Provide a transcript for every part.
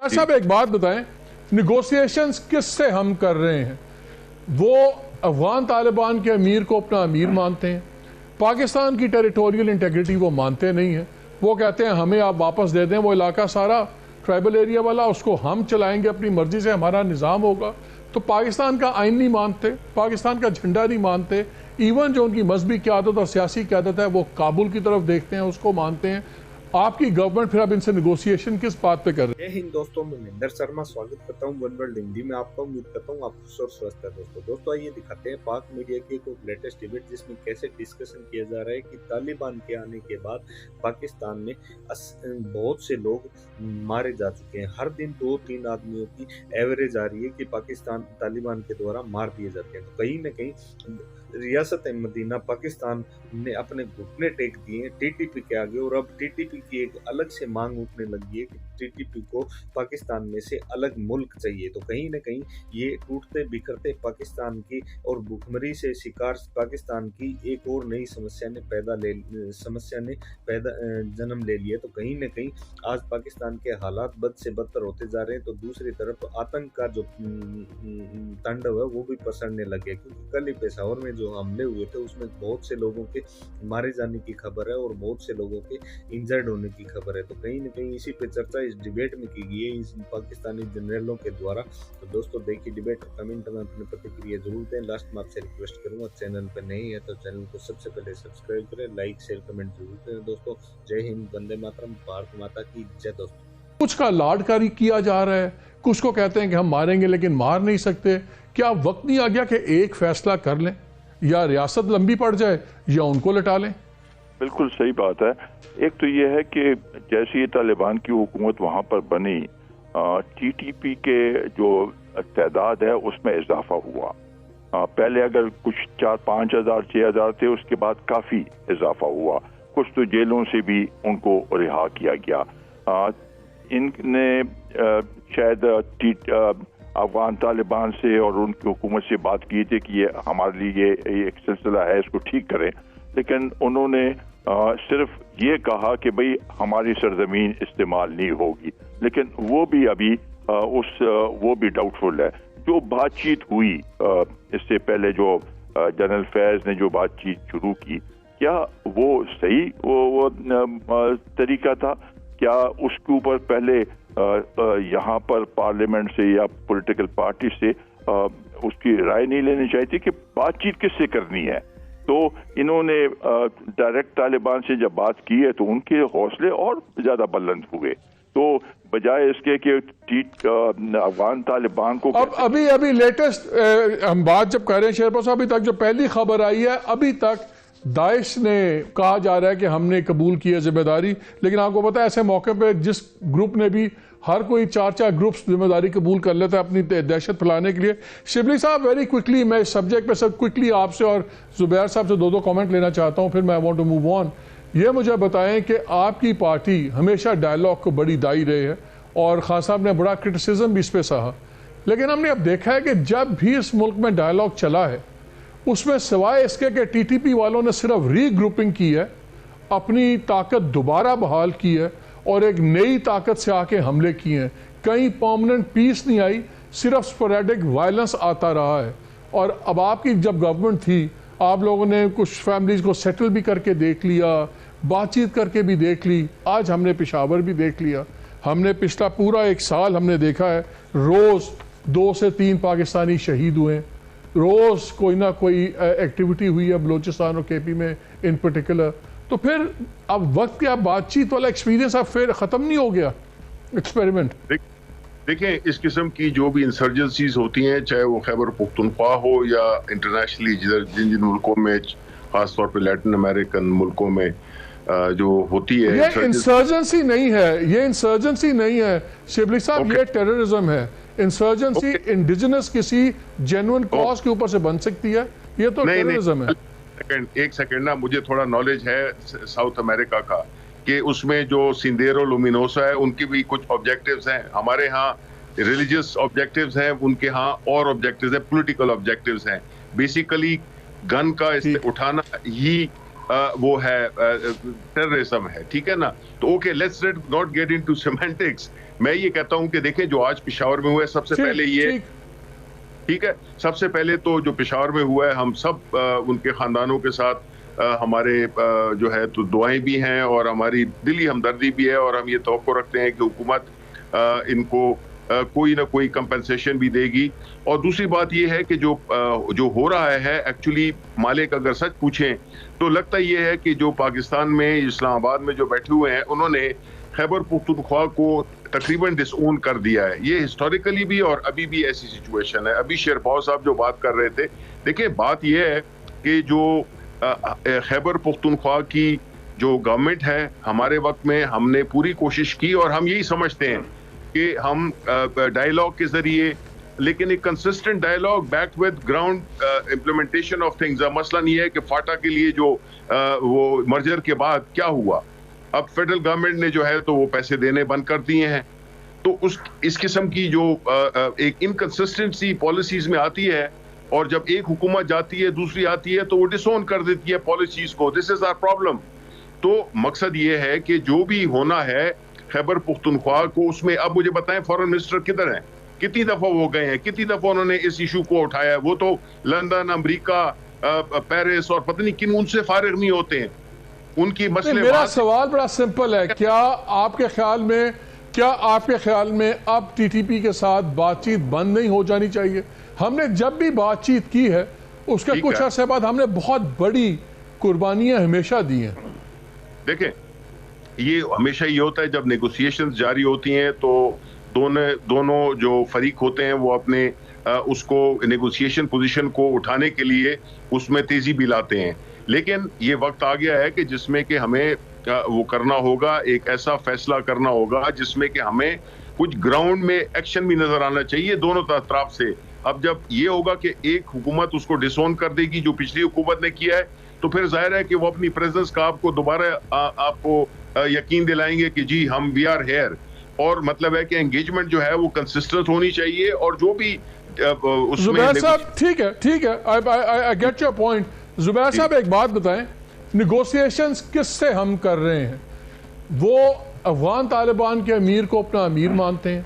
साहब एक बात बताएं, निगोशिएशंस किससे हम कर रहे हैं? वो अफगान तालिबान के अमीर को अपना अमीर मानते हैं, पाकिस्तान की टेरिटोरियल इंटेग्रिटी वो मानते नहीं हैं। वो कहते हैं हमें आप वापस दे दें वो इलाका सारा ट्राइबल एरिया वाला, उसको हम चलाएंगे अपनी मर्जी से, हमारा निज़ाम होगा। तो पाकिस्तान का आइन नहीं मानते, पाकिस्तान का झंडा नहीं मानते, इवन जो उनकी मजहबी क़यादत और सियासी क़यादत है वो काबुल की तरफ देखते हैं, उसको मानते हैं। आपकी गवर्नमेंट फिर अब इनसे नेगोशिएशन किस बात पे कर रही है? जय हिंद दोस्तों, मैं महेंद्र शर्मा स्वागत करता हूं वन वर्ल्ड हिंदी में आपका। उम्मीद करता हूं आप खुश और स्वस्थ है। दोस्तों आइए दिखाते हैं पाक मीडिया की एक लेटेस्ट डिबेट, जिसमें कैसे डिस्कशन किया जा रहा है कि तालिबान के आने के बाद पाकिस्तान में बहुत से लोग मारे जा चुके हैं। हर दिन 2-3 आदमियों की एवरेज आ रही है कि पाकिस्तान तालिबान के द्वारा मार दिए जाते हैं। तो कहीं ना कहीं रियासत मदीना पाकिस्तान ने अपने घुटने टेक दिए टीटीपी के आगे, और अब टीटीपी की एक अलग से मांग उठने लगी है कि टीटीपी को पाकिस्तान में से अलग मुल्क चाहिए। तो कहीं ना कहीं ये टूटते बिखरते पाकिस्तान की और भुखमरी से शिकार पाकिस्तान की एक और नई समस्या ने जन्म ले लिया। तो कहीं ना कहीं आज पाकिस्तान के हालात बद से बदतर होते जा रहे हैं। तो दूसरी तरफ आतंक का जो तांडव है वो भी पसरने लगे, क्योंकि कल ही पेशावर में जो हमले हुए थे उसमें बहुत से लोगों के मारे जाने की खबर है और बहुत से लोगों के इंजर्ड होने की खबर है। तो कहीं ना कहीं इसी पे चर्चा इस डिबेट में की गई है इस पाकिस्तानी जनरलों के द्वारा। तो दोस्तों देखिए डिबेट, कमेंट में अपनी प्रतिक्रिया जरूर दें। लास्ट में आपसे रिक्वेस्ट करूंगा, चैनल पर नहीं है तो चैनल को सबसे पहले सब्सक्राइब करें, लाइक शेयर कमेंट जरूर करें। दोस्तों जय हिंद, वंदे मातरम, भारत माता की जय। दोस्तों कुछ का लाडकारी किया जा रहा है, कुछ को कहते हैं कि हम मारेंगे लेकिन मार नहीं सकते। क्या वक्त नहीं आ गया कि एक फैसला कर लें, या रियासत लंबी पड़ जाए या उनको लटा लें? बिल्कुल सही बात है। एक तो ये है कि जैसे ये तालिबान की हुकूमत वहाँ पर बनी, टीटीपी के जो तादाद है उसमें इजाफा हुआ। पहले अगर कुछ 4-5 हज़ार 6 हज़ार थे, उसके बाद काफ़ी इजाफा हुआ। कुछ तो जेलों से भी उनको रिहा किया गया। इनने शायद अफगान तालिबान से और उनकी हुकूमत से बात की थी कि ये हमारे लिए ये एक सिलसिला है, इसको ठीक करें। लेकिन उन्होंने सिर्फ ये कहा कि भाई हमारी सरजमीन इस्तेमाल नहीं होगी। लेकिन वो भी अभी वो भी डाउटफुल है। जो बातचीत हुई इससे पहले, जो जनरल फैज ने जो बातचीत शुरू की, क्या वो सही वो तरीका था? क्या उसके ऊपर पहले यहाँ पर पार्लियामेंट से या पॉलिटिकल पार्टी से उसकी राय नहीं लेनी चाहिए थी कि बातचीत किससे करनी है? तो इन्होंने डायरेक्ट तालिबान से जब बात की है तो उनके हौसले और ज्यादा बुलंद हुए। तो बजाय इसके कि अफगान तालिबान को अभी लेटेस्ट हम बात जब कर रहे हैं शेरपा साहब, अभी तक जो पहली खबर आई है, अभी तक दाइश ने कहा जा रहा है कि हमने कबूल की है जिम्मेदारी। लेकिन आपको पता है ऐसे मौके पे जिस ग्रुप ने भी, हर कोई 4-4 ग्रुप्स जिम्मेदारी कबूल कर लेता है अपनी दहशत फैलाने के लिए। शिबली साहब वेरी क्विकली, मैं इस सब्जेक्ट पे सब क्विकली आपसे और जुबैर साहब से 2-2 कमेंट लेना चाहता हूँ, फिर मैं वांट टू मूव ऑन। ये मुझे बताएं कि आपकी पार्टी हमेशा डायलॉग को बड़ी दाई रहे है और खान साहब ने बड़ा क्रिटिसिज्म भी इस पर सहा। लेकिन हमने अब देखा है कि जब भी इस मुल्क में डायलॉग चला है उसमें सिवाय इसके कि टीटीपी वालों ने सिर्फ रीग्रुपिंग की है, अपनी ताकत दोबारा बहाल की है और एक नई ताकत से आके हमले किए हैं। कहीं परमानेंट पीस नहीं आई, सिर्फ स्पोरेडिक वायलेंस आता रहा है। और अब आपकी जब गवर्नमेंट थी, आप लोगों ने कुछ फैमिलीज को सेटल भी करके देख लिया, बातचीत करके भी देख ली। आज हमने पेशावर भी देख लिया। हमने पिछला पूरा 1 साल हमने देखा है, रोज़ 2 से 3 पाकिस्तानी शहीद हुए, रोज़ कोई ना कोई एक्टिविटी हुई है बलूचिस्तान और केपी में इन पर्टिकुलर। तो फिर अब वक्त क्या, बातचीत वाला एक्सपीरियंस अब फिर ख़त्म नहीं हो गया एक्सपेरिमेंट? देखें, इस किस्म की जो भी इंसर्जेंसीज होती हैं, चाहे वो खैबर पुख्तनख्वा हो या इंटरनेशनली जिन जिन मुल्कों में, खासतौर पर लैटिन अमेरिकन मुल्कों में जो होती है, ये इंसर्जेंसी नहीं है, ये इंसर्जेंसी नहीं है शिबली साहब, ये टेररिज्म है। इंसर्जेंसी इंडिजिनस किसी जेन्युइन कॉज के ऊपर से बन सकती है, ये तो टेररिज्म है। एक सेकंड ना, मुझे थोड़ा नॉलेज है साउथ अमेरिका का कि उसमें जो सिंदेरो लुमिनोसा है उनकी भी कुछ ऑब्जेक्टिव्स हैं। हमारे यहाँ रिलीजियस ऑब्जेक्टिव्स हैं, उनके यहाँ और ऑब्जेक्टिव्स हैं, पॉलिटिकल ऑब्जेक्टिव्स हैं। बेसिकली गन का उठाना ही वो है टेररिज्म है, ठीक है ना? तो okay, let's not get into semantics. मैं ये कहता हूं कि देखें जो आज पेशावर में हुआ है, सबसे पहले ये ठीक है, सबसे पहले तो जो पेशावर में हुआ है, हम सब उनके खानदानों के साथ हमारे जो है तो दुआएं भी हैं और हमारी दिली हमदर्दी भी है, और हम ये तवक्को रखते हैं कि हुकूमत इनको कोई ना कोई कंपनसेशन भी देगी। और दूसरी बात ये है कि जो हो रहा है एक्चुअली मालिक अगर सच पूछें तो लगता ये है कि जो पाकिस्तान में इस्लामाबाद में जो बैठे हुए हैं उन्होंने खैबर पुख्तूनख्वा को तकरीबन डिसओन कर दिया है। ये हिस्टोरिकली भी और अभी भी ऐसी सिचुएशन है। अभी शेरपाव साहब जो बात कर रहे थे, देखिए बात ये है कि जो खैबर पुख्तूनख्वा की जो गवर्नमेंट है, हमारे वक्त में हमने पूरी कोशिश की और हम यही समझते हैं कि हम डायलॉग के जरिए, लेकिन एक consistent dialogue backed with ground implementation of things. मसलन ये है कि फाटा के लिए जो वो मर्जर के बाद क्या हुआ, अब फेडरल गवर्नमेंट ने जो है तो वो पैसे देने बंद कर दिए हैं। तो इस किस्म की जो एक इनकंसिस्टेंसी पॉलिसीज में आती है, और जब एक हुकूमत जाती है दूसरी आती है तो वो डिसोन कर देती है पॉलिसीज को। This is our problem. तो मकसद ये है कि जो भी होना है खैबर पुख्तूनख्वा को, उसमें अब मुझे बताएं फॉरेन मिनिस्टर किधर हैं, कितनी दफा वो गए हैं, कितनी दफा उन्होंने इस इशू को उठाया है। वो तो लंदन, अमेरिका, पेरिस और पता नहीं किन, उनसे फारिग नहीं होते हैं उनकी मसले। मेरा सवाल बड़ा सिंपल है, क्या आपके ख्याल में अब टीटीपी के साथ बातचीत बंद नहीं हो जानी चाहिए? हमने जब भी बातचीत की है उसके कुछ अर्से बाद हमने बहुत बड़ी कुर्बानियां हमेशा दी हैं। देखें, ये हमेशा ये होता है जब नेगोशिएशंस जारी होती हैं तो दोनों जो फरीक होते हैं वो अपने उसको नेगोशिएशन पोजीशन को उठाने के लिए उसमें तेजी भी लाते हैं। लेकिन ये वक्त आ गया है कि जिसमें कि हमें वो करना होगा, एक ऐसा फैसला करना होगा जिसमें कि हमें कुछ ग्राउंड में एक्शन भी नजर आना चाहिए दोनों तरफ से। अब जब ये होगा कि एक हुकूमत उसको डिसोन कर देगी जो पिछली हुकूमत ने किया है, तो फिर जाहिर है कि वो अपनी प्रेजेंस का आपको दोबारा आपको यकीन दिलाएंगे कि जी हम वी आर हेयर। और मतलब है कि एंगेजमेंट जो है वो कंसिस्टेंट होनी चाहिए, और जो भी जुबैर साहब, ठीक है, I get your point. Zubair साहब एक बात बताएं, निगोशिएशंस किससे हम कर रहे हैं? वो अफगान तालिबान के अमीर को अपना अमीर मानते हैं,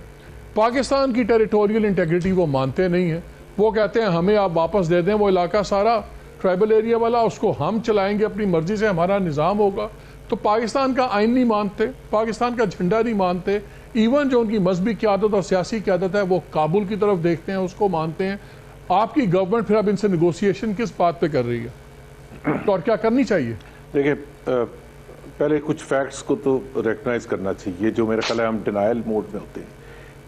पाकिस्तान की टेरिटोरियल इंटेग्रिटी वो मानते नहीं हैं। वो कहते हैं हमें आप वापस दे दें वो इलाका सारा ट्राइबल एरिया वाला, उसको हम चलाएंगे अपनी मर्जी से, हमारा निज़ाम होगा। तो पाकिस्तान का आइन नहीं मानते, पाकिस्तान का झंडा नहीं मानते, इवन जो उनकी मजहबी क़यादत और सियासी क़यादत है वो काबुल की तरफ देखते हैं, उसको मानते हैं। आपकी गवर्नमेंट फिर अब इनसे निगोशिएशन किस बात पे कर रही है, तो और क्या करनी चाहिए? देखिए, पहले कुछ फैक्ट्स को तो रिकग्नाइज करना चाहिए। जो मेरा ख्याल है हम डिनाइल मोड में होते हैं।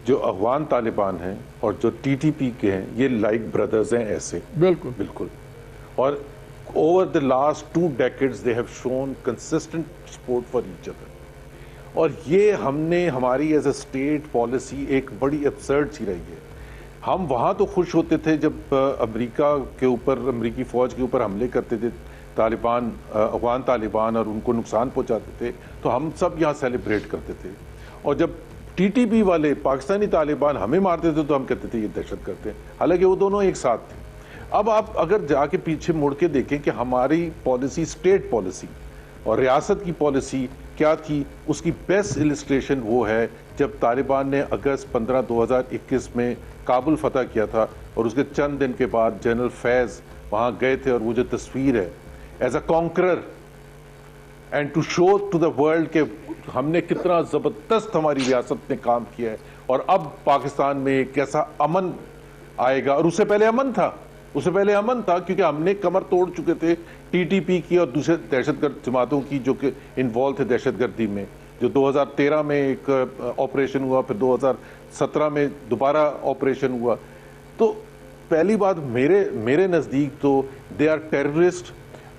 जो अफगान तालिबान हैं और जो टीटीपी के हैं, ये लाइक ब्रदर्स हैं ऐसे। बिल्कुल। और over the last 2 decades they have shown consistent support for each other, और ये हमने हमारी एज ए स्टेट पॉलिसी एक बड़ी absurd सी रही है। हम वहाँ तो खुश होते थे जब अमेरिका के ऊपर, अमेरिकी फ़ौज के ऊपर हमले करते थे तालिबान, अफगान तालिबान, और उनको नुकसान पहुँचाते थे, तो हम सब यहाँ सेलिब्रेट करते थे। और जब टीटीपी वाले पाकिस्तानी तालिबान हमें मारते थे तो हम कहते थे ये दहशत करते हैं, हालांकि वो दोनों एक साथ थे। अब आप अगर जाके पीछे मुड़ के देखें कि हमारी पॉलिसी, स्टेट पॉलिसी और रियासत की पॉलिसी क्या थी, उसकी बेस्ट इलिस्ट्रेशन वो है जब तालिबान ने अगस्त 15, 2021 में काबुल फतह किया था, और उसके चंद दिन के बाद जनरल फैज़ वहाँ गए थे, और वो जो तस्वीर है as a conqueror and to show to the world के हमने कितना ज़बरदस्त हमारी रियासत ने काम किया है, और अब पाकिस्तान में कैसा अमन आएगा। और उससे पहले अमन था क्योंकि हमने कमर तोड़ चुके थे टीटीपी की और दूसरे दहशतगर्द जमातों की जो कि इन्वॉल्व थे दहशतगर्दी में। जो 2013 में एक ऑपरेशन हुआ, फिर 2017 में दोबारा ऑपरेशन हुआ। तो पहली बात मेरे नज़दीक तो दे आर टेररिस्ट।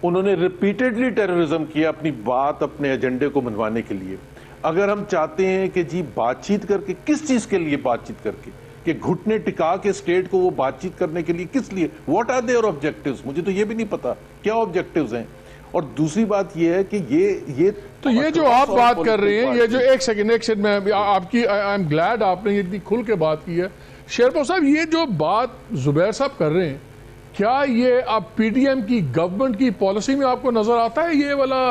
उन्होंने रिपीटेडली टेररिज्म किया अपनी बात, अपने एजेंडे को मनवाने के लिए। अगर हम चाहते हैं कि जी बातचीत करके, किस चीज़ के लिए बातचीत करके, कि घुटने टिका के स्टेट को वो बातचीत करने के लिए किस लिए, व्हाट आर देयर ऑब्जेक्टिव्स? मुझे तो ये भी नहीं पता क्या ऑब्जेक्टिव्स हैं। और दूसरी बात ये है कि ये जो आप बात कर रहे हैं, ये जो एक सेकंड में आपकी, आई एम ग्लैड आपने इतनी खुल के बात की है। शेरपाव साहब, ये जो बात जुबैर साहब कर रहे हैं, क्या ये अब पीडीएम की गवर्नमेंट की पॉलिसी में आपको नजर आता है ये वाला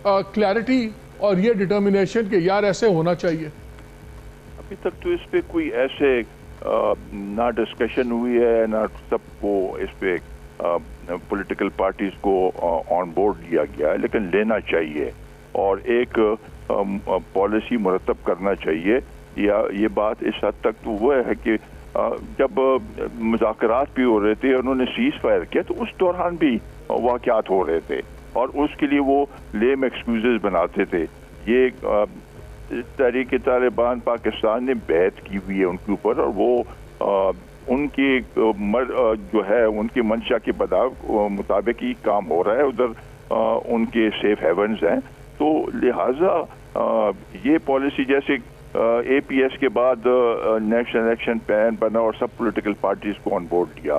क्लैरिटी और ये डिटर्मिनेशन कि यार ऐसे होना चाहिए? अभी तक तो इस पे कोई ऐसे ना डिस्कशन हुई है, ना सबको इस पे पॉलिटिकल पार्टीज को ऑन बोर्ड लिया गया है, लेकिन लेना चाहिए और एक पॉलिसी मुरतब करना चाहिए। या ये बात इस हद तक तो वो है कि जब मुज़ाकरात भी हो रहे थे, उन्होंने सीज फायर किया तो उस दौरान भी वाक़यात हो रहे थे और उसके लिए वो लेम एक्सक्यूजेस बनाते थे। ये तहरीक तालिबान पाकिस्तान ने बैत की हुई है उनके ऊपर और वो उनकी जो है उनकी मंशा के मुताबिक ही काम हो रहा है, उधर उनके सेफ हेवन्स हैं। तो लिहाजा ये पॉलिसी जैसे APS के बाद नेशनल एक्शन प्लान बना और सब पॉलिटिकल पार्टीज को ऑन बोर्ड लिया।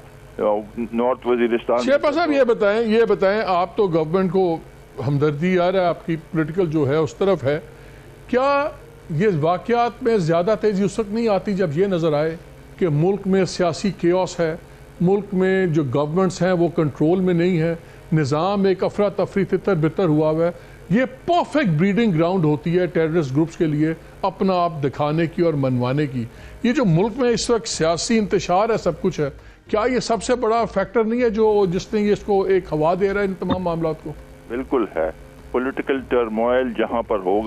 नॉर्थ वजीरिस्तान शेरपा साहब ये बताएं आप तो गवर्नमेंट को हमदर्दी आ रहा है, आपकी पॉलिटिकल जो है उस तरफ है, क्या ये वाक़यात में ज़्यादा तेज़ी उस वक्त नहीं आती जब ये नज़र आए कि मुल्क में सियासी केओस है, मुल्क में जो गवर्नमेंट्स हैं वो कंट्रोल में नहीं है, निज़ाम एक अफरा तफरी तितर बितर हुआ है। ये परफेक्ट ब्रीडिंग ग्राउंड होती है टेररिस्ट ग्रुप्स के लिए अपना आप दिखाने की और मनवाने की। ये जो मुल्क में इस वक्त सियासी इंतशार है, सब कुछ है, क्या ये सबसे बड़ा फैक्टर नहीं है जो जिसने ये इसको एक हवा दे रहा है इन तमाम मामलों को? बिल्कुल है। पॉलिटिकल टर्मोइल जहाँ पर होगा